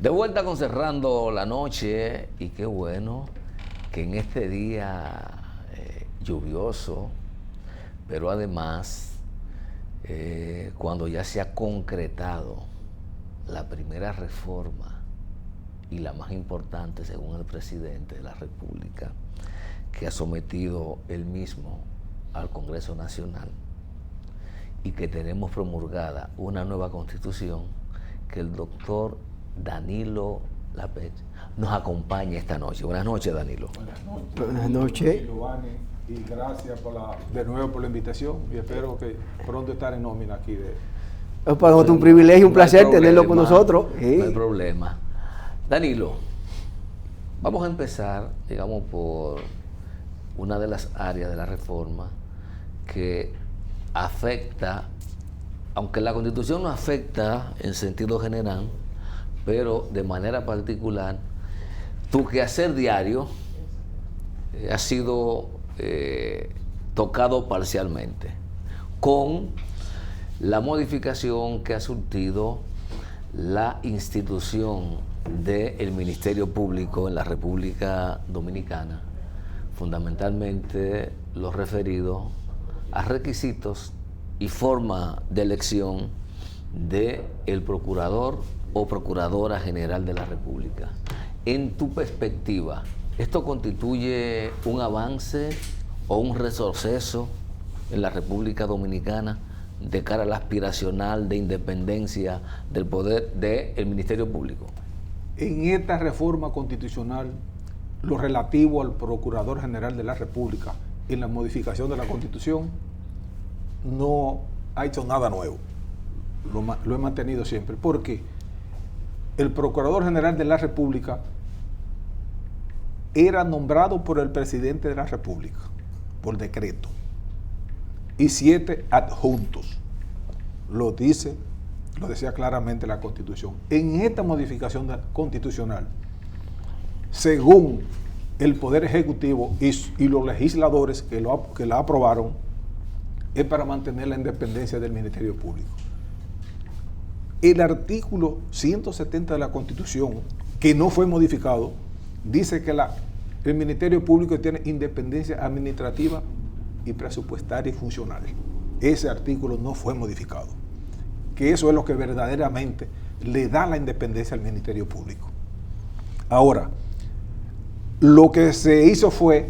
De vuelta con Cerrando la Noche, y qué bueno que en este día lluvioso, pero además cuando ya se ha concretado la primera reforma y la más importante según el presidente de la República, que ha sometido él mismo al Congreso Nacional, y que tenemos promulgada una nueva constitución, que el doctor Danilo Lapech nos acompaña esta noche. Buenas noches, Danilo. Buenas noches. Y gracias de nuevo por la invitación, y espero que pronto estar en nómina aquí. Es para nosotros un privilegio, un placer tenerlo con nosotros. No hay problema. Danilo, vamos a empezar, digamos, por una de las áreas de la reforma que afecta, aunque la Constitución no afecta en sentido general, pero de manera particular, tu quehacer diario ha sido tocado parcialmente con la modificación que ha surtido la institución del Ministerio Público en la República Dominicana, fundamentalmente lo referido a requisitos y forma de elección del procurador o procuradora general de la República. En tu perspectiva, ¿esto constituye un avance o un retroceso en la República Dominicana de cara a la aspiracional de independencia del poder del Ministerio Público? En esta reforma constitucional, lo relativo al Procurador General de la República, en la modificación de la Constitución, no ha hecho nada nuevo. Lo he mantenido siempre. Porque el Procurador General de la República era nombrado por el presidente de la República, por decreto, y 7 adjuntos. Lo decía claramente la Constitución. En esta modificación constitucional, según el Poder Ejecutivo y los legisladores que la aprobaron, es para mantener la independencia del Ministerio Público. El artículo 170 de la Constitución, que no fue modificado, dice que el Ministerio Público tiene independencia administrativa y presupuestaria y funcional. Ese artículo no fue modificado, que eso es lo que verdaderamente le da la independencia al Ministerio Público. Ahora, lo que se hizo fue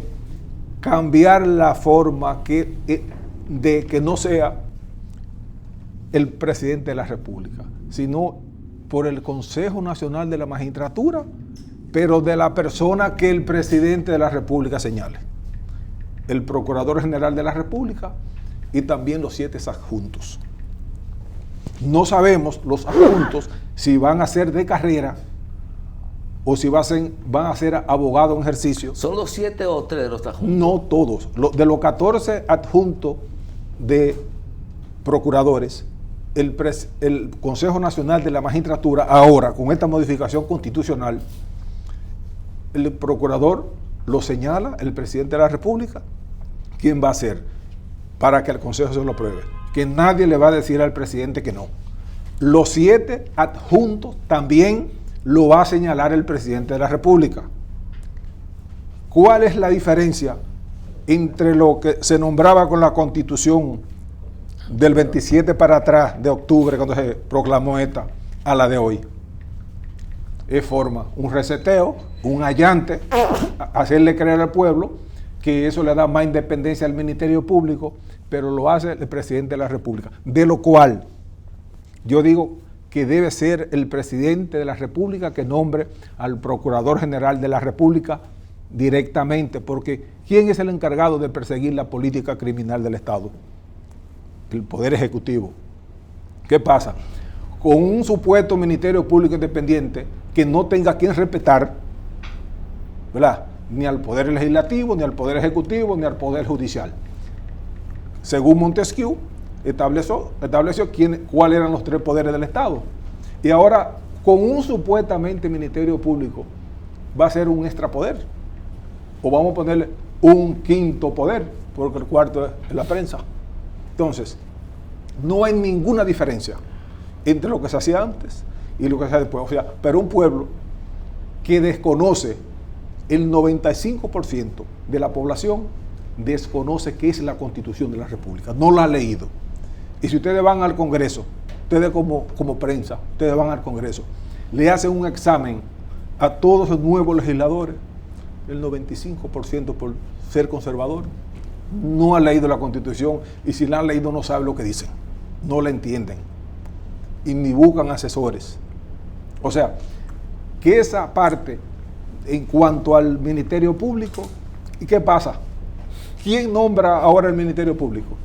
cambiar la forma de que no sea el presidente de la República, sino por el Consejo Nacional de la Magistratura, pero de la persona que el presidente de la República señale. El Procurador General de la República y también los 7 adjuntos. No sabemos los adjuntos si van a ser de carrera o si van a ser abogados en ejercicio. ¿Son los 7 o 3 de los adjuntos? No todos. De los 14 adjuntos de procuradores, el Consejo Nacional de la Magistratura, ahora con esta modificación constitucional, el procurador lo señala el presidente de la República. ¿Quién va a ser para que el Consejo se lo apruebe? Que nadie le va a decir al presidente que no. Los 7 adjuntos también lo va a señalar el presidente de la República. ¿Cuál es la diferencia entre lo que se nombraba con la Constitución del 27 para atrás de octubre, cuando se proclamó esta, a la de hoy? Es forma un reseteo, un allante, hacerle creer al pueblo que eso le da más independencia al Ministerio Público, pero lo hace el presidente de la República. De lo cual yo digo que debe ser el presidente de la República que nombre al Procurador General de la República directamente, porque ¿quién es el encargado de perseguir la política criminal del Estado? El Poder Ejecutivo. ¿Qué pasa? Con un supuesto Ministerio Público independiente que no tenga quien respetar, ¿verdad?, ni al Poder Legislativo, ni al Poder Ejecutivo, ni al Poder Judicial. Según Montesquieu, estableció cuáles eran los 3 poderes del Estado. Y ahora, con un supuestamente Ministerio Público, va a ser un extrapoder. O vamos a ponerle un 5º poder, porque el 4º es la prensa. Entonces, no hay ninguna diferencia entre lo que se hacía antes y lo que sea después. O sea, pero un pueblo que desconoce, el 95% de la población desconoce qué es la Constitución de la República, no la ha leído. Y si ustedes van al Congreso, ustedes como prensa, ustedes van al Congreso, le hacen un examen a todos los nuevos legisladores, el 95% por ser conservador no ha leído la Constitución, y si la han leído no sabe lo que dicen, no la entienden y ni buscan asesores. O sea, que esa parte en cuanto al Ministerio Público, ¿y qué pasa? ¿Quién nombra ahora el Ministerio Público?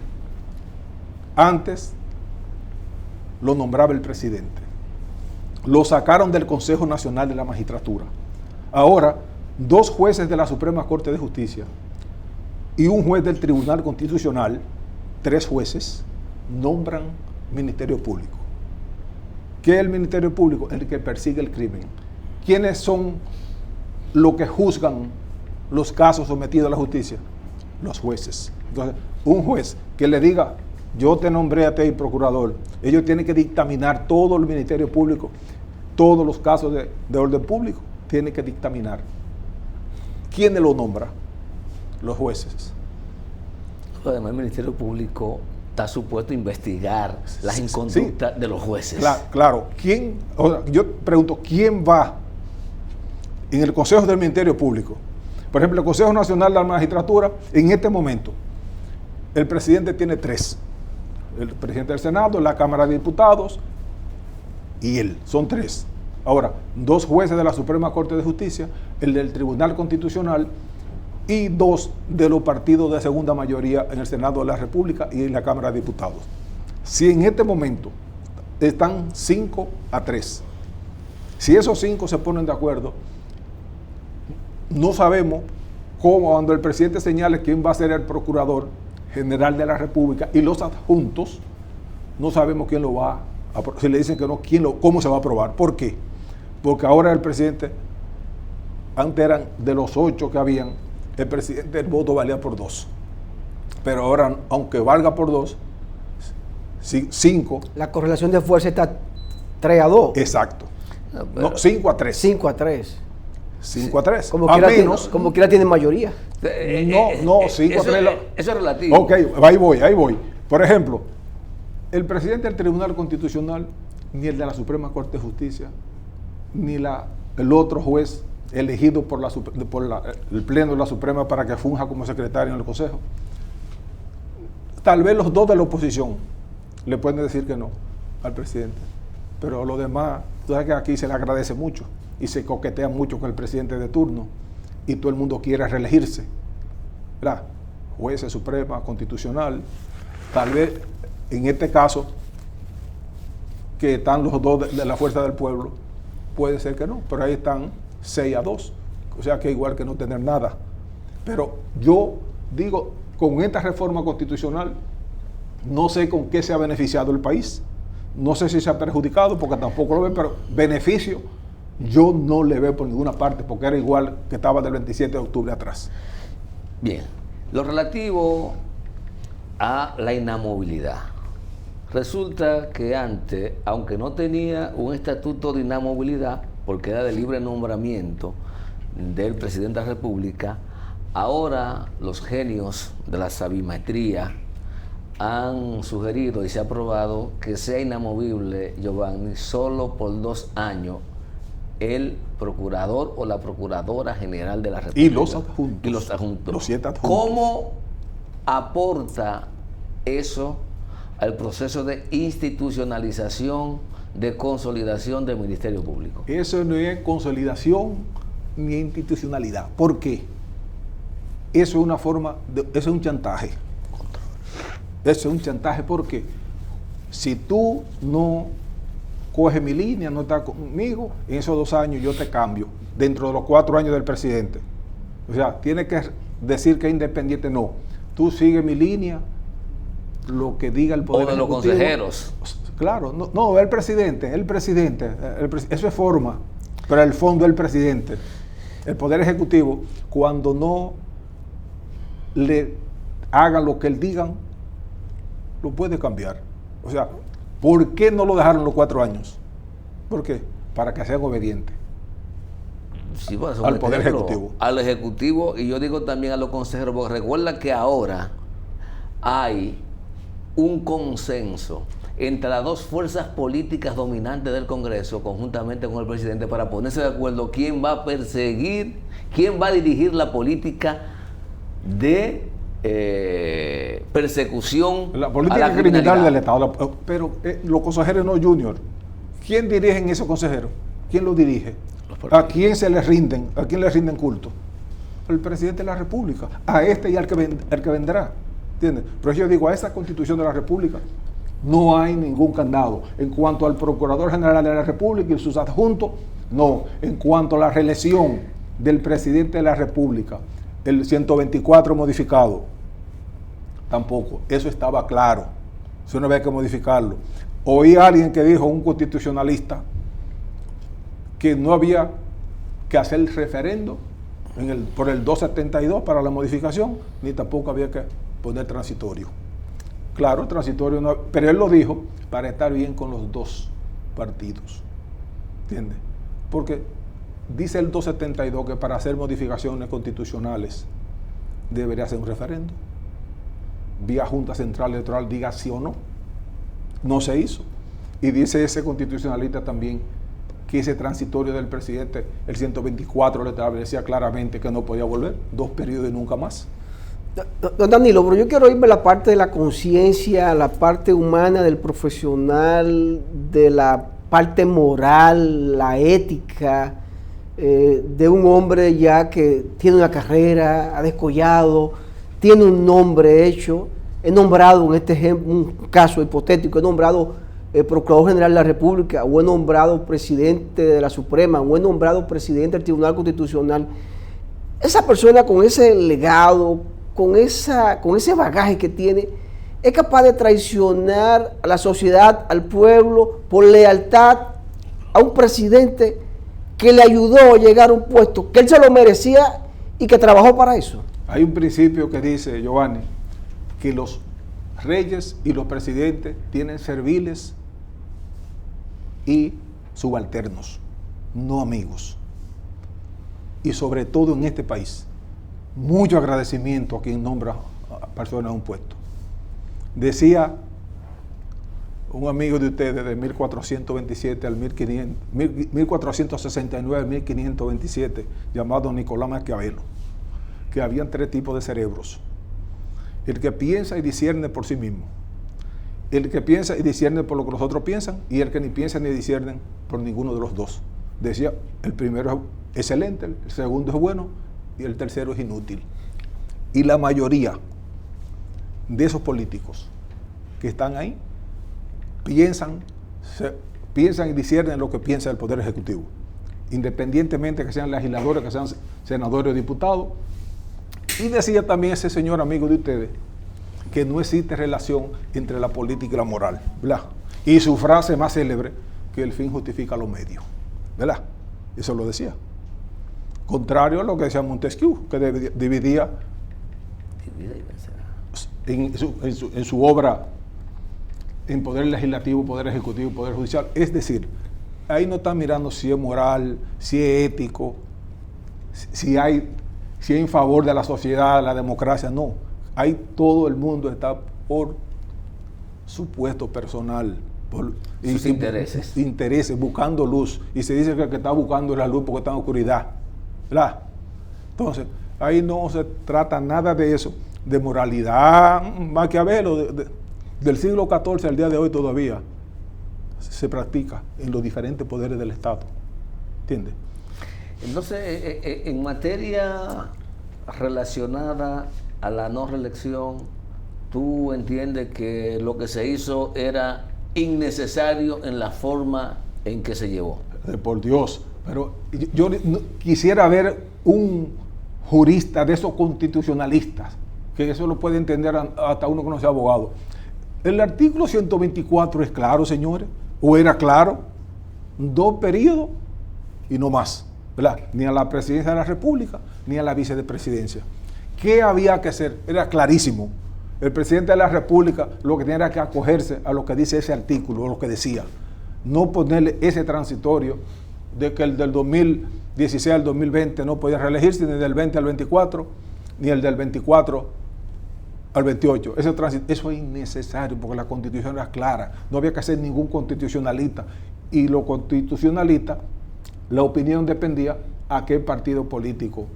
Antes lo nombraba el presidente. Lo sacaron del Consejo Nacional de la Magistratura. Ahora, 2 jueces de la Suprema Corte de Justicia y un juez del Tribunal Constitucional, 3 jueces, nombran Ministerio Público. ¿Qué es el Ministerio Público? El que persigue el crimen. ¿Quiénes son los que juzgan los casos sometidos a la justicia? Los jueces. Entonces, un juez que le diga, yo te nombré a ti procurador, ellos tienen que dictaminar todo el Ministerio Público, todos los casos de orden público, tienen que dictaminar. ¿Quién lo nombra? Los jueces. Además, el Ministerio Público está supuesto a investigar las inconductas de los jueces. Claro. ¿Quién? O sea, yo pregunto, ¿quién va en el Consejo del Ministerio Público? Por ejemplo, el Consejo Nacional de la Magistratura, en este momento, el presidente tiene 3. El presidente del Senado, la Cámara de Diputados y él. Son 3. Ahora, 2 jueces de la Suprema Corte de Justicia, el del Tribunal Constitucional y 2 de los partidos de segunda mayoría en el Senado de la República y en la Cámara de Diputados. Si en este momento están 5-3, si esos 5 se ponen de acuerdo, no sabemos cómo, cuando el presidente señale quién va a ser el procurador general de la República y los adjuntos, no sabemos quién lo va a, si le dicen que no, cómo se va a aprobar. ¿Por qué? Porque ahora el presidente, antes eran de los 8 que habían, el presidente, el voto valía por 2. Pero ahora, aunque valga por 2, 5. La correlación de fuerza está 3-2. Exacto. No, 5-3. 5-3. 5-3. Como quiera tienen mayoría. No, 5-3. Eso es relativo. Ok, ahí voy. Por ejemplo, el presidente del Tribunal Constitucional, ni el de la Suprema Corte de Justicia, ni el otro juez elegido por el Pleno de la Suprema para que funja como secretario en el Consejo, tal vez los 2 de la oposición le pueden decir que no al presidente, pero los demás, tú sabes que aquí se le agradece mucho y se coquetea mucho con el presidente de turno y todo el mundo quiere reelegirse, ¿verdad? Jueces Suprema, Constitucional, tal vez en este caso que están los 2 de la fuerza del pueblo, puede ser que no, pero ahí están 6-2, o sea que igual que no tener nada. Pero yo digo, con esta reforma constitucional, no sé con qué se ha beneficiado el país, no sé si se ha perjudicado, porque tampoco lo ven, pero beneficio yo no le veo por ninguna parte, porque era igual que estaba del 27 de octubre atrás. Bien, lo relativo a la inamovilidad. Resulta que antes, aunque no tenía un estatuto de inamovilidad, porque era de libre nombramiento del presidente de la República, ahora los genios de la sabimetría han sugerido y se ha aprobado que sea inamovible, Giovanni, solo por 2 años el procurador o la procuradora general de la República. Y los adjuntos. Los 7 adjuntos. ¿Cómo aporta eso al proceso de institucionalización, de consolidación del Ministerio Público? Eso no es consolidación ni institucionalidad. ¿Por qué? Eso es una forma, eso es un chantaje. Eso es un chantaje porque si tú no coges mi línea, no estás conmigo, en esos 2 años yo te cambio, dentro de los 4 años del presidente. O sea, tienes que decir que es independiente, no. Tú sigues mi línea, lo que diga el Poder Ejecutivo. O de los consejeros. Claro, no, el presidente, eso es forma, pero el fondo es el presidente. El Poder Ejecutivo, cuando no le hagan lo que él digan, lo puede cambiar. O sea, ¿por qué no lo dejaron los 4 años? ¿Por qué? Para que sean obedientes. Sí, pues, al Poder Ejecutivo. Al Ejecutivo, y yo digo también a los consejeros, porque recuerda que ahora hay un consenso entre las dos fuerzas políticas dominantes del Congreso, conjuntamente con el presidente, para ponerse de acuerdo quién va a perseguir, quién va a dirigir la política de persecución la política criminal del Estado. Pero los consejeros no junior, ¿quién dirige esos consejeros? ¿Quién los dirige? ¿A quién se les rinden? ¿A quién les rinden culto? Al presidente de la República, a este y al que vendrá. ¿Entiendes? Pero yo digo, a esa Constitución de la República no hay ningún candado. En cuanto al Procurador General de la República y sus adjuntos, no. En cuanto a la reelección del presidente de la República, el 124 modificado, tampoco. Eso estaba claro. Eso no había que modificarlo. Oí a alguien que dijo, un constitucionalista, que no había que hacer el referendo por el 272 para la modificación, ni tampoco había que poner transitorio. Claro, transitorio no, pero él lo dijo para estar bien con los dos partidos. ¿Entiendes? Porque dice el 272 que para hacer modificaciones constitucionales debería ser un referendo. Vía Junta Central Electoral diga sí o no. No se hizo. Y dice ese constitucionalista también que ese transitorio del presidente, el 124, le establecía claramente que no podía volver 2 periodos y nunca más. Don Danilo, pero yo quiero irme a la parte de la conciencia, la parte humana del profesional, de la parte moral, la ética, de un hombre ya que tiene una carrera, ha descollado, tiene un nombre hecho. He nombrado en este ejemplo, un caso hipotético, he nombrado Procurador General de la República, o he nombrado presidente de la Suprema, o he nombrado presidente del Tribunal Constitucional. Esa persona con ese legado, con ese bagaje que tiene, es capaz de traicionar a la sociedad, al pueblo, por lealtad a un presidente que le ayudó a llegar a un puesto que él se lo merecía y que trabajó para eso. Hay un principio que dice, Giovanni, que los reyes y los presidentes tienen serviles y subalternos, no amigos. Y sobre todo en este país, mucho agradecimiento a quien nombra a personas a un puesto. Decía un amigo de ustedes de 1427 al 1469 al 1527, llamado Nicolás Maquiavelo, que habían 3 tipos de cerebros: el que piensa y discierne por sí mismo, el que piensa y discierne por lo que los otros piensan, y el que ni piensa ni discierne por ninguno de los dos. Decía, el primero es excelente, el segundo es bueno y el tercero es inútil. Y la mayoría de esos políticos que están ahí piensan y disciernen lo que piensa el Poder Ejecutivo, independientemente que sean legisladores, que sean senadores o diputados. Y decía también ese señor amigo de ustedes que no existe relación entre la política y la moral, ¿verdad? Y su frase más célebre, que el fin justifica los medios, ¿verdad? Eso lo decía. Contrario a lo que decía Montesquieu, que dividía en su obra en poder legislativo, poder ejecutivo, poder judicial. Es decir, ahí no están mirando si es moral, si es ético, si es en favor de la sociedad, la democracia. No, ahí todo el mundo está por su puesto personal, por sus intereses, buscando luz. Y se dice que el que está buscando es la luz porque está en oscuridad, ¿verdad? Entonces, ahí no se trata nada de eso, de moralidad. Maquiavelo, del siglo XIV al día de hoy todavía se practica en los diferentes poderes del Estado. ¿Entiendes? Entonces, en materia relacionada a la no reelección, ¿tú entiendes que lo que se hizo era innecesario en la forma en que se llevó? Por Dios, pero yo quisiera ver un jurista de esos constitucionalistas, que eso lo puede entender hasta uno que no sea abogado. El artículo 124 es claro, señores, o era claro: 2 periodos y no más, ¿verdad? Ni a la presidencia de la República, ni a la vicepresidencia. ¿Qué había que hacer? Era clarísimo. El presidente de la República lo que tenía era que acogerse a lo que dice ese artículo, o lo que decía. no ponerle ese transitorio de que el del 2016 al 2020 no podía reelegirse, ni del 20 al 24, ni el del 24 al 28. Eso es innecesario porque la Constitución era clara. No había que hacer ningún constitucionalista. Y los constitucionalistas, la opinión dependía a qué partido político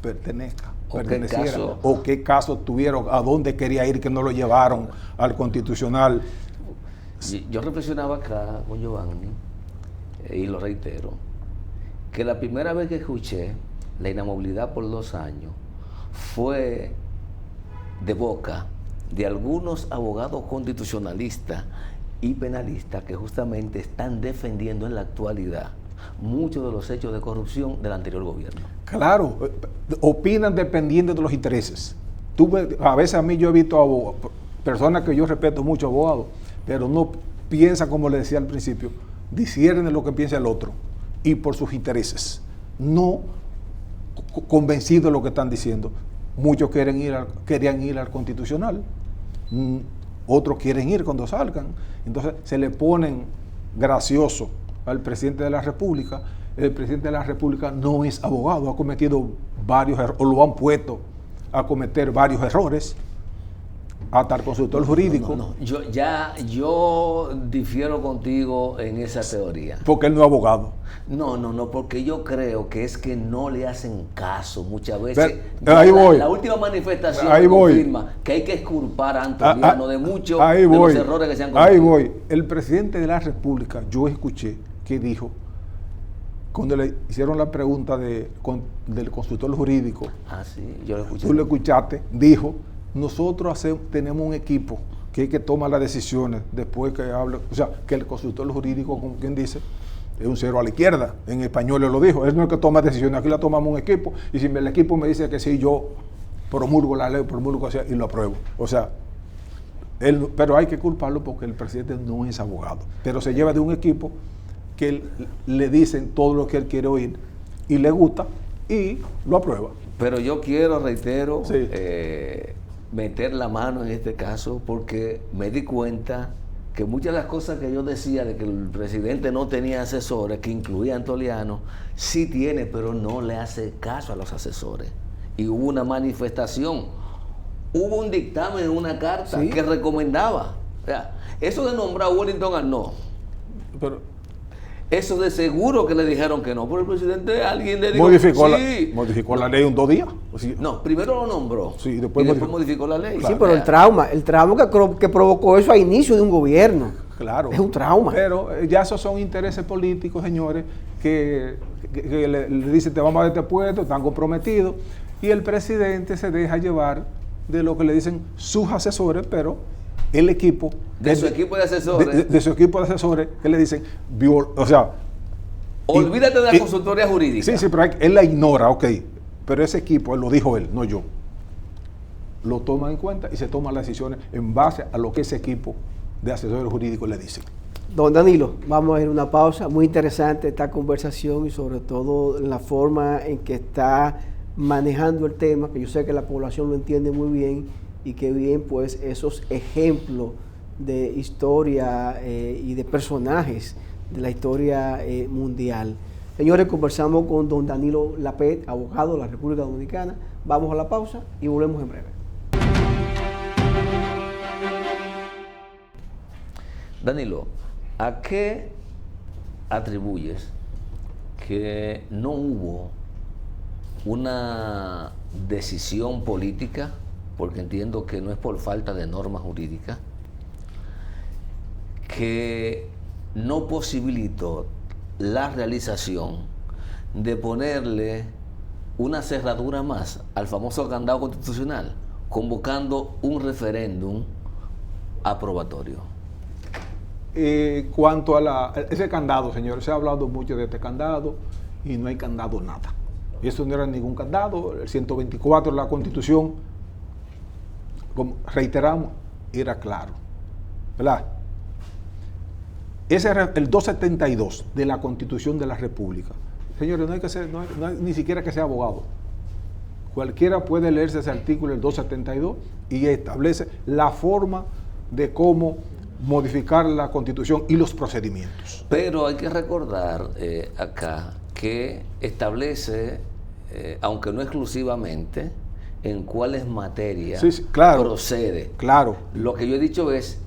perteneciera, o qué caso tuvieron, a dónde quería ir, que no lo llevaron al constitucional. Yo reflexionaba acá con Giovanni, y lo reitero, que la primera vez que escuché la inamovilidad por 2 años fue de boca de algunos abogados constitucionalistas y penalistas que justamente están defendiendo en la actualidad muchos de los hechos de corrupción del anterior gobierno. Claro, opinan dependiendo de los intereses. A veces a mí yo he visto personas que yo respeto mucho, abogados, pero no piensan, como le decía al principio, disciernen lo que piensa el otro y por sus intereses, no convencidos de lo que están diciendo. Muchos querían ir al constitucional, otros quieren ir cuando salgan. Entonces se le ponen gracioso al presidente de la República. El presidente de la República no es abogado, ha cometido varios errores, o lo han puesto a cometer varios errores, hasta el consultor jurídico. No. Yo difiero contigo en esa teoría. Porque él no es abogado. No, porque yo creo que es que no le hacen caso muchas veces. Ahí voy. La última manifestación confirma que hay que exculpar a Antoliano de muchos de los errores que se han cometido. Ahí voy. El presidente de la República, yo escuché que dijo, cuando le hicieron la pregunta del consultor jurídico, sí, yo lo escuché. Tú lo escuchaste, dijo, nosotros tenemos un equipo que es que toma las decisiones después que habla, o sea, que el consultor jurídico, como quien dice, es un cero a la izquierda. En español él lo dijo, él no es que toma decisiones, aquí la tomamos un equipo, y si el equipo me dice que sí, yo promulgo la ley, y lo apruebo. O sea, pero hay que culparlo porque el presidente no es abogado, pero se lleva de un equipo que le dicen todo lo que él quiere oír y le gusta y lo aprueba. Pero yo quiero, reitero, sí, meter la mano en este caso porque me di cuenta que muchas de las cosas que yo decía de que el presidente no tenía asesores, que incluía a Antoliano, sí tiene, pero no le hace caso a los asesores. Y hubo una manifestación, hubo un dictamen en una carta que recomendaba. O sea, eso de nombrar a Wellington Arnaud, pero eso de seguro que le dijeron que no, pero el presidente, alguien le dijo modificó la ley en 2 días. No, primero lo nombró, sí, después modificó la ley. Sí, pero el trauma que provocó eso a inicio de un gobierno. Claro. Es un trauma. Pero ya esos son intereses políticos, señores, que le dicen, te vamos a dar este puesto, están comprometidos, y el presidente se deja llevar de lo que le dicen sus asesores, pero el equipo de su equipo de asesores de su equipo de asesores que le dicen, o sea, olvídate de la consultoría jurídica. Sí, pero él la ignora, ok, pero ese equipo, él lo dijo él, no yo, lo toma en cuenta y se toman las decisiones en base a lo que ese equipo de asesores jurídicos le dicen. Don Danilo, vamos a ir a una pausa. Muy interesante esta conversación y sobre todo la forma en que está manejando el tema, que yo sé que la población lo entiende muy bien, y que bien pues esos ejemplos de historia y de personajes de la historia mundial. Señores, conversamos con don Danilo Lapet, abogado de la República Dominicana. Vamos a la pausa y volvemos en breve. Danilo, ¿a qué atribuyes que no hubo una decisión política, porque entiendo que no es por falta de norma jurídica, que no posibilitó la realización de ponerle una cerradura más al famoso candado constitucional, convocando un referéndum aprobatorio? Cuanto a ese candado, señores, se ha hablado mucho de este candado y no hay candado nada. Eso no era ningún candado. El 124 de la Constitución, como reiteramos, era claro, ¿verdad? Ese era el 272 de la Constitución de la República. Señores, no hay ni siquiera que sea abogado. Cualquiera puede leerse ese artículo, el 272, y establece la forma de cómo modificar la Constitución y los procedimientos. Pero hay que recordar acá que establece, aunque no exclusivamente, en cuáles materias Sí, claro, procede. Claro. Lo que yo he dicho es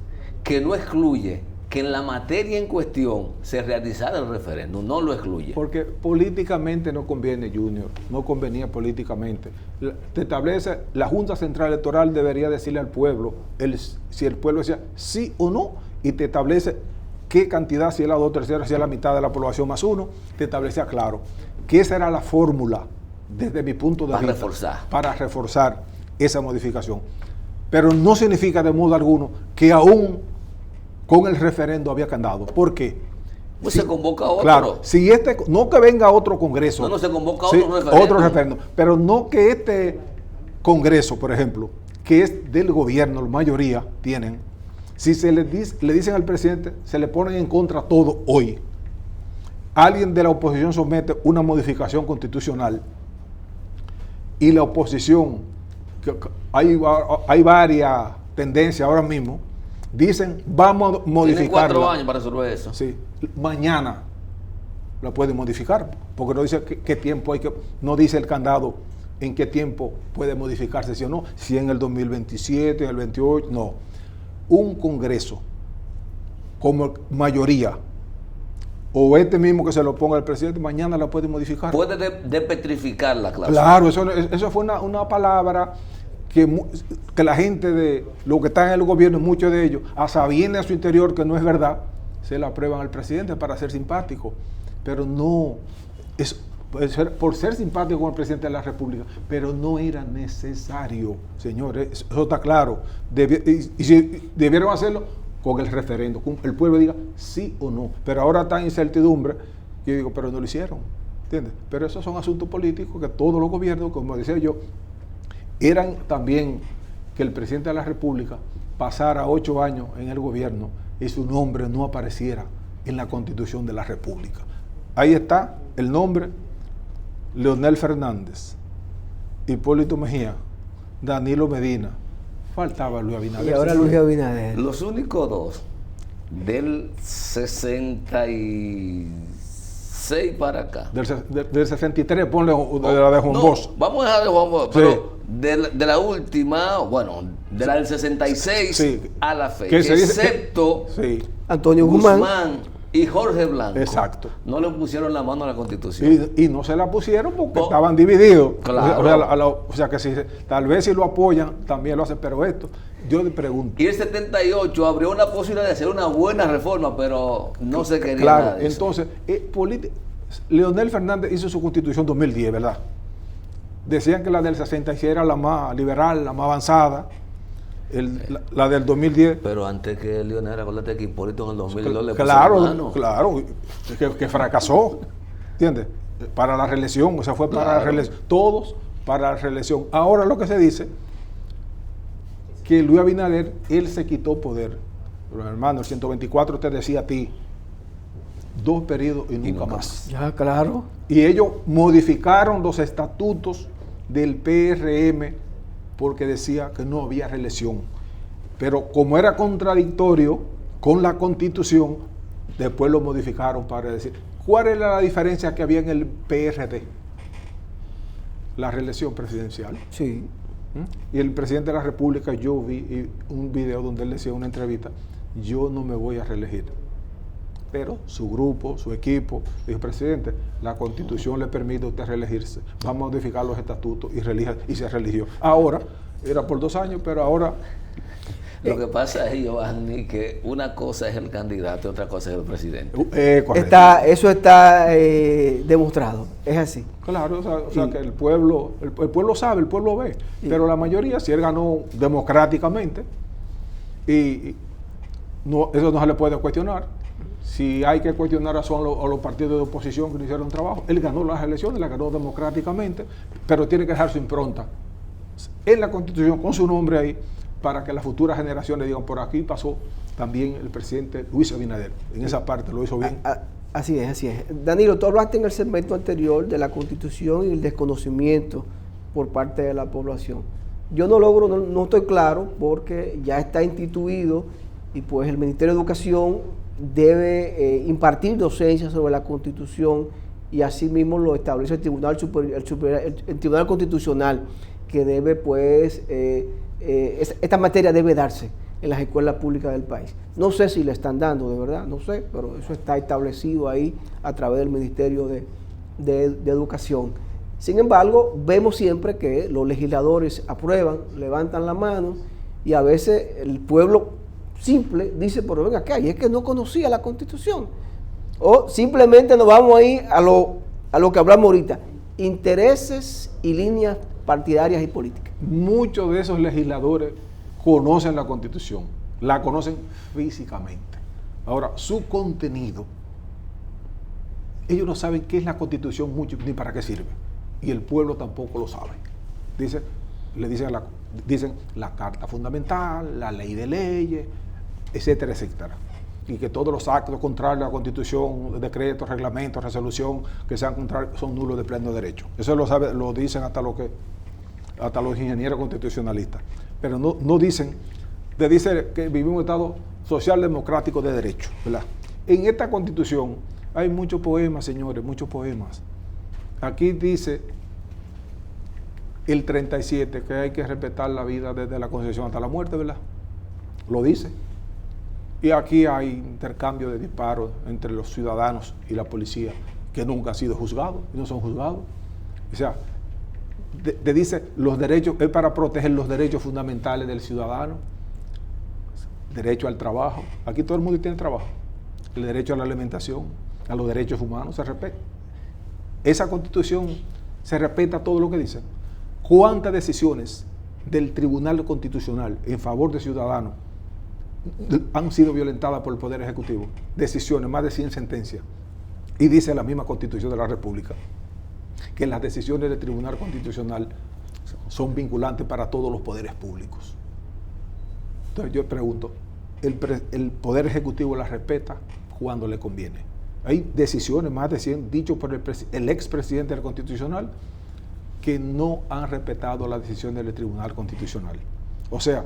que no excluye que en la materia en cuestión se realizara el referéndum, no lo excluye. Porque políticamente no conviene, Junior, no convenía políticamente. Te establece, la Junta Central Electoral debería decirle al pueblo, si el pueblo decía sí o no, y te establece qué cantidad, si es la 2/3, si es la mitad de la población más uno, te establecía claro que esa era la fórmula, desde mi punto de vista, para reforzar esa modificación. Pero no significa de modo alguno que aún con el referendo había candado. ¿Por qué? Pues se convoca otro. Claro, si no que venga otro congreso. No, se convoca otro referendo. Pero no que este congreso, por ejemplo, que es del gobierno, la mayoría tienen, si se le dicen al presidente, se le ponen en contra todo hoy. Alguien de la oposición somete una modificación constitucional y la oposición, hay varias tendencias ahora mismo, dicen, vamos a modificarla. Tienen 4 años para resolver eso. Sí, mañana la pueden modificar, porque no dice qué tiempo no dice el candado en qué tiempo puede modificarse, sí o no, si en el 2027, en el 28, no. Un congreso como mayoría, o este mismo que se lo ponga el presidente, mañana la puede modificar. Puede despetrificar la clase. Claro, eso fue una palabra que la gente de lo que está en el gobierno, muchos de ellos, a sabiendas a su interior que no es verdad, se la aprueban al presidente para ser simpático. Pero no, por ser simpático con el presidente de la República, pero no era necesario, señores, eso está claro. Y si debieron hacerlo con el referendo, con el pueblo diga sí o no. Pero ahora está en incertidumbre, yo digo, pero no lo hicieron, ¿entiendes? Pero esos son asuntos políticos que todos los gobiernos, como decía yo, eran también que el presidente de la República pasara 8 años en el gobierno y su nombre no apareciera en la Constitución de la República. Ahí está el nombre: Leonel Fernández, Hipólito Mejía, Danilo Medina. Faltaba Luis Abinader. Y ahora Luis Abinader. Los únicos dos del 66 para acá. Del 63, ponle de la de Juan Bosch. Vamos a dejar de Juan Bosch, Sí. pero de la última, bueno, de la del 66 Sí. a la fecha, ¿Qué se dice? excepto Sí. Antonio Guzmán y Jorge Blanco. Exacto. No le pusieron la mano a la Constitución. Y no se la pusieron porque estaban divididos. Claro. O sea que tal vez si lo apoyan, también lo hacen. Pero esto, yo le pregunto. Y el 78 abrió una posibilidad de hacer una buena reforma, pero no se quería Claro, nada de eso. entonces, Leonel Fernández hizo su Constitución 2010, ¿verdad? Decían que la del 66 era la más liberal, la más avanzada. La del 2010. Pero antes que Leonel, acuérdate que Hipólito en el 2002 le puso Claro, la mano. claro, que fracasó, ¿entiendes? Para la reelección, o sea, fue para la reelección, todos para la reelección. Ahora lo que se dice, que Luis Abinader, él se quitó poder. Pero hermano, el 124 te decía a ti, 2 periodos y nunca más. Ya, claro. Y ellos modificaron los estatutos del PRM porque decía que no había reelección. Pero como era contradictorio con la Constitución, después lo modificaron para decir, ¿cuál era la diferencia que había en el PRD? La reelección presidencial. Sí. Y el presidente de la República, yo vi un video donde él decía en una entrevista, yo no me voy a reelegir. Pero su grupo, su equipo, dijo, presidente, la Constitución le permite a usted reelegirse. Vamos a modificar los estatutos y se religió. Ahora, era por 2 años, pero ahora... Lo que pasa es, Giovanni, que una cosa es el candidato y otra cosa es el presidente. Correcto. Eso está demostrado, es así. Claro, o sea que el pueblo sabe, el pueblo ve, pero la mayoría, si él ganó democráticamente, y no, eso no se le puede cuestionar. Si hay que cuestionar a los partidos de oposición que no hicieron trabajo, él ganó las elecciones, las ganó democráticamente, pero tiene que dejar su impronta en la Constitución con su nombre ahí, para que las futuras generaciones digan, por aquí pasó también el presidente Luis Abinader. En esa parte lo hizo bien. Así es, así es. Danilo, tú hablaste en el segmento anterior de la Constitución y el desconocimiento por parte de la población. Yo no estoy claro porque ya está instituido y pues el Ministerio de Educación debe impartir docencia sobre la Constitución, y así mismo lo establece el Tribunal el Tribunal Constitucional, que debe pues, esta materia debe darse en las escuelas públicas del país. No sé si le están dando, de verdad, no sé, pero eso está establecido ahí a través del Ministerio de Educación. Sin embargo, vemos siempre que los legisladores aprueban, levantan la mano, y a veces el pueblo simple dice, pero venga acá, y es que no conocía la Constitución. O simplemente nos vamos ahí a lo que hablamos ahorita, intereses y líneas partidarias y políticas. Muchos de esos legisladores conocen la Constitución, la conocen físicamente. Ahora, su contenido, ellos no saben qué es la Constitución mucho ni para qué sirve, y el pueblo tampoco lo sabe. Dicen la Carta Fundamental, la Ley de Leyes, etcétera, etcétera. Y que todos los actos contrarios a la Constitución, decretos, reglamentos, resolución, que sean contrarios, son nulos de pleno derecho. Eso lo dicen hasta los ingenieros constitucionalistas. Pero no dicen, dice que vivimos en un Estado social democrático de derecho, ¿verdad? En esta Constitución hay muchos poemas, señores, muchos poemas. Aquí dice el 37 que hay que respetar la vida desde la concepción hasta la muerte, ¿verdad? Lo dice. Y aquí hay intercambio de disparos entre los ciudadanos y la policía que nunca han sido juzgados y no son juzgados. O sea, dice los derechos, es para proteger los derechos fundamentales del ciudadano, derecho al trabajo. Aquí todo el mundo tiene trabajo. El derecho a la alimentación, a los derechos humanos se respeta. Esa Constitución se respeta todo lo que dice. ¿Cuántas decisiones del Tribunal Constitucional en favor de ciudadanos han sido violentadas por el Poder Ejecutivo? Decisiones, más de 100 sentencias. Y dice la misma Constitución de la República que las decisiones del Tribunal Constitucional son vinculantes para todos los poderes públicos. Entonces yo pregunto, ¿el Poder Ejecutivo las respeta cuando le conviene? Hay decisiones, más de 100, dichos por el expresidente del Constitucional, que no han respetado las decisiones del Tribunal Constitucional. O sea,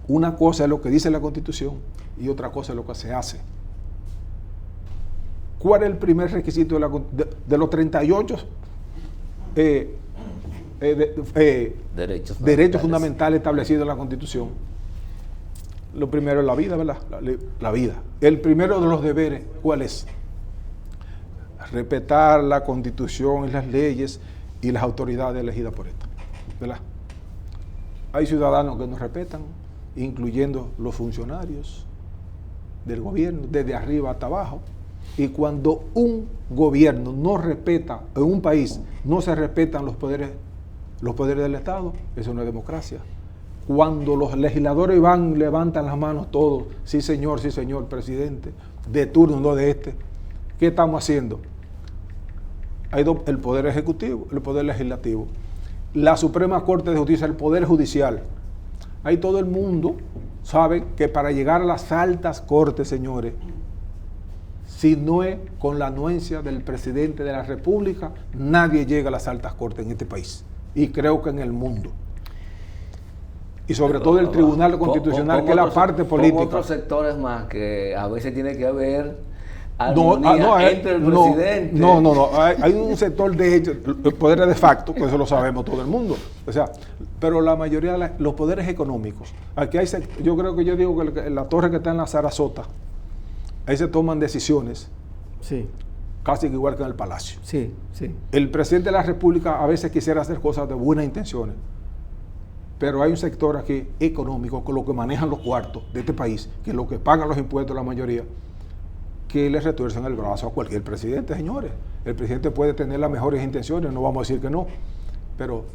una cosa es lo que dice la Constitución y otra cosa es lo que se hace. ¿Cuál es el primer requisito de los 38 derechos fundamentales establecidos en la Constitución? Lo primero es la vida, ¿verdad? La vida. El primero de los deberes, ¿cuál es? Respetar la Constitución y las leyes y las autoridades elegidas por esta, ¿verdad? Hay ciudadanos que no respetan, incluyendo los funcionarios del gobierno, desde arriba hasta abajo. Y cuando un gobierno no respeta, en un país no se respetan los poderes del Estado, eso no es democracia. Cuando los legisladores levantan las manos todos, sí señor, presidente, de turno, no de este, ¿qué estamos haciendo? Hay el Poder Ejecutivo, el Poder Legislativo, la Suprema Corte de Justicia, el Poder Judicial. Ahí todo el mundo sabe que para llegar a las altas cortes, señores, si no es con la anuencia del presidente de la República, nadie llega a las altas cortes en este país, y creo que en el mundo. Y sobre todo el Tribunal Constitucional, que es la parte política. Otros sectores más que a veces tiene que haber armonía entre el presidente. No. Hay un sector de hecho, el poder de facto, pues eso lo sabemos todo el mundo. O sea, pero la mayoría de los poderes económicos, aquí hay, yo digo que la torre que está en la Sarasota, ahí se toman decisiones. Sí. Casi igual que en el Palacio. Sí. El presidente de la República a veces quisiera hacer cosas de buenas intenciones, pero hay un sector aquí económico con lo que manejan los cuartos de este país, que es lo que pagan los impuestos la mayoría, que le retuercen el brazo a cualquier presidente, señores. El presidente puede tener las mejores intenciones, no vamos a decir que no, pero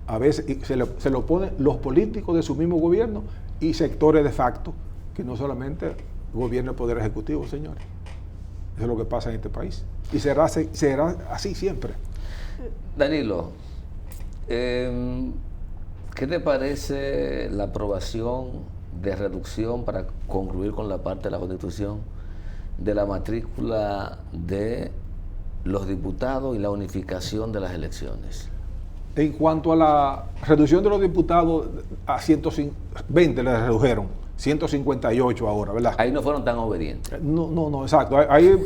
a veces se lo ponen los políticos de su mismo gobierno y sectores de facto, que no solamente gobierna el Poder Ejecutivo, señores. Eso es lo que pasa en este país. Y será así siempre. Danilo, ¿qué te parece la aprobación de reducción, para concluir con la parte de la Constitución, de la matrícula de los diputados y la unificación de las elecciones? En cuanto a la reducción de los diputados a 120 le redujeron, 158 ahora, ¿verdad? Ahí no fueron tan obedientes. No, exacto. Ahí,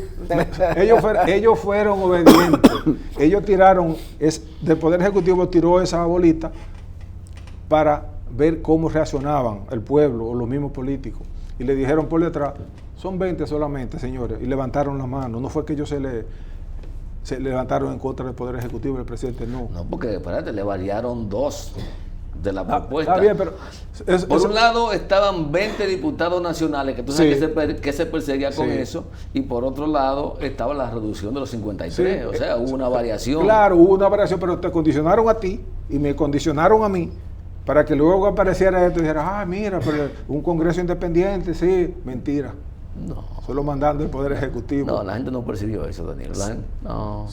ellos fueron obedientes. Ellos tiraron, del Poder Ejecutivo tiró esa bolita para ver cómo reaccionaban el pueblo o los mismos políticos. Y le dijeron por detrás, son 20 solamente, señores. Y levantaron la mano. No fue que ellos se levantaron en contra del Poder Ejecutivo del presidente, no. No, porque, espérate, le variaron 2 de la propuesta. Está bien, pero... Por un lado estaban 20 diputados nacionales, que tú sabes que se perseguía con eso, y por otro lado estaba la reducción de los 53, o sea, hubo una variación. Claro, hubo una variación, pero te condicionaron a ti y me condicionaron a mí para que luego apareciera esto y dijera, mira, pero un Congreso independiente, sí, mentira. No. Solo mandando el Poder Ejecutivo. No, la gente no percibió eso, Daniel. No.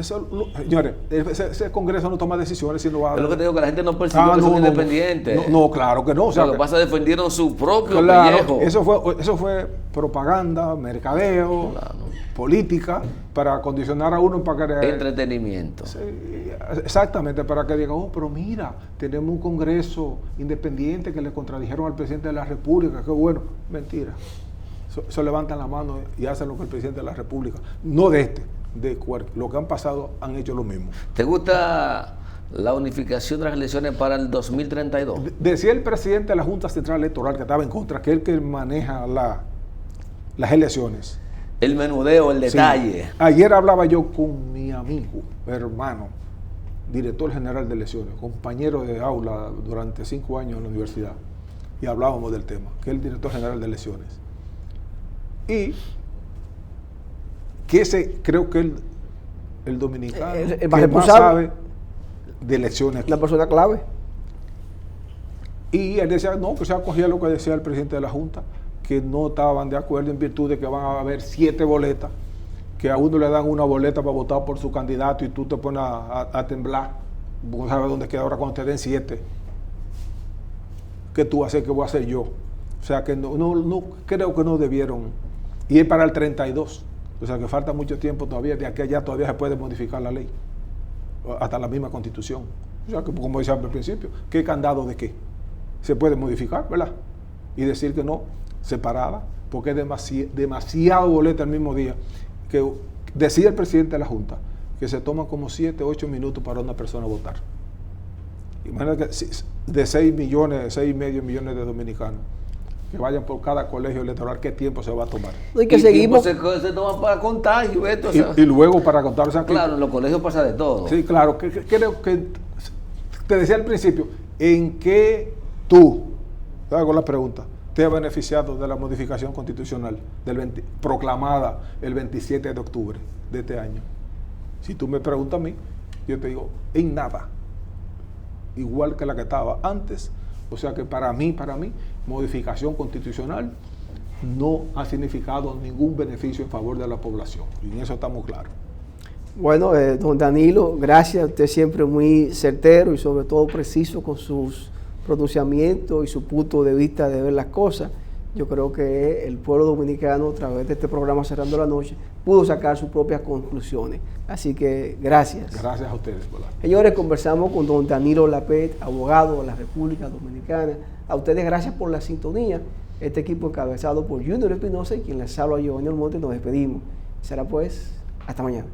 Señores, ese Congreso no toma decisiones si no va a... Es lo que te digo, que la gente no percibió que son independientes. No, claro que no. O sea, lo que pasa es que defendieron su propio pellejo. pellejo. Eso fue propaganda, mercadeo, política, para condicionar a uno para que... Entretenimiento. Sí, exactamente, para que digan, pero mira, tenemos un Congreso independiente que le contradijeron al presidente de la República, qué bueno. Mentira. Se levantan la mano y hacen lo que el presidente de la República, no de lo que han pasado, han hecho lo mismo. ¿Te gusta la unificación de las elecciones para el 2032? Decía el presidente de la Junta Central Electoral, que estaba en contra, que es el que maneja las elecciones. El menudeo, el detalle. Sí. Ayer hablaba yo con mi amigo, hermano, director general de elecciones, compañero de aula durante 5 años en la universidad, y hablábamos del tema, que es el director general de elecciones. Y que creo que el dominicano el que más sabe de elecciones. La persona clave. Y él decía, no, que se acogía lo que decía el presidente de la Junta, que no estaban de acuerdo en virtud de que van a haber 7 boletas, que a uno le dan una boleta para votar por su candidato y tú te pones a temblar, no sabes dónde queda ahora cuando te den 7. ¿Qué tú vas a hacer? ¿Qué voy a hacer yo? O sea que no creo que no debieron. Y es para el 32. O sea que falta mucho tiempo todavía. De aquí a allá todavía se puede modificar la ley. Hasta la misma Constitución. O sea que, como decía al principio, ¿qué candado de qué? Se puede modificar, ¿verdad? Y decir que no, separada, porque es demasiado boleta el mismo día. Que decía el presidente de la Junta que se toman como 7, 8 minutos para una persona votar. Imagínate que de 6 millones, 6,5 millones de dominicanos que vayan por cada colegio electoral, ¿qué tiempo se va a tomar? Y que seguimos. Se toma para contagio, esto. Y luego para contar. O sea, claro, en los colegios pasa de todo. Sí, claro. Creo que te decía al principio, ¿en qué tú, te hago la pregunta, te has beneficiado de la modificación constitucional proclamada el 27 de octubre de este año? Si tú me preguntas a mí, yo te digo, en nada. Igual que la que estaba antes. O sea que para mí, modificación constitucional no ha significado ningún beneficio en favor de la población. Y en eso estamos claros. Bueno, don Danilo, gracias. Usted siempre muy certero y sobre todo preciso con sus pronunciamientos y su punto de vista de ver las cosas. Yo creo que el pueblo dominicano, a través de este programa Cerrando la Noche, pudo sacar sus propias conclusiones. Así que gracias. Gracias a ustedes, ¿verdad? Señores, conversamos con don Danilo Lapet, abogado de la República Dominicana. A ustedes gracias por la sintonía. Este equipo encabezado por Junior Espinosa y quien les habla, Giovanni Almonte, nos despedimos. Será pues, hasta mañana.